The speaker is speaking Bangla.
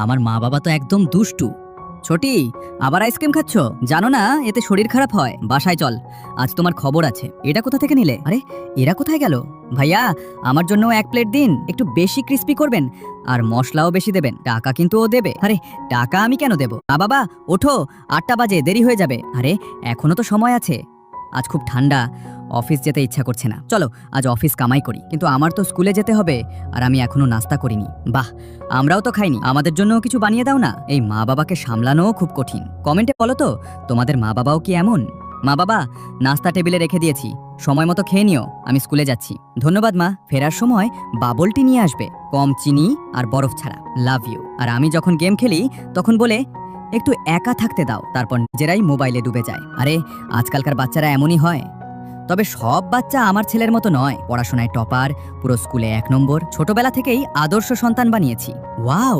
আমার মা বাবা তো একদম দুষ্টু। ছোটি, আবার আইসক্রিম খাচ্ছ? জানো না এতে শরীর খারাপ হয়। বাসায় চল, আজ তোমার খবর আছে। এটা কোথা থেকে নিলে? আরে এরা কোথায় গেল? ভাইয়া, আমার জন্য এক প্লেট দিন, একটু বেশি ক্রিস্পি করবেন আর মশলাও বেশি দেবেন। টাকা কিন্তু ও দেবে। আরে টাকা আমি কেন দেব? বাবা ওঠো, 8টা বাজে, দেরি হয়ে যাবে। আরে এখনো তো সময় আছে। আজ খুব ঠান্ডা, অফিস যেতে ইচ্ছা করছে না। চলো আজ অফিস কামাই করি, কিন্তু আমার তো স্কুলে যেতে হবে আর আমি এখনো নাস্তা করিনি। বাহ, আমরাও তো খাইনি, আমাদের জন্যও কিছু বানিয়ে দাও না। এই মা বাবাকে সামলানোও খুব কঠিন। কমেন্টে বলো তো, তোমাদের মা বাবাও কি এমন? মা বাবা, নাস্তা টেবিলে রেখে দিয়েছি, সময় মতো খেয়ে নিও, আমি স্কুলে যাচ্ছি। ধন্যবাদ মা, ফেরার সময় বাবল টি নিয়ে আসবে, কম চিনি আর বরফ ছাড়া। Love you. আর আমি যখন গেম খেলি তখন বলে একটু একা থাকতে দাও, তারপর নিজেরাই মোবাইলে ডুবে যায়। আরে আজকালকার বাচ্চারা এমনই হয়। তবে সব বাচ্চা আমার ছেলের মতো নয়। পড়াশোনায় টপার, পুরো স্কুলে 1 নম্বর, ছোটবেলা থেকেই আদর্শ সন্তান বানিয়েছি। ওয়াও,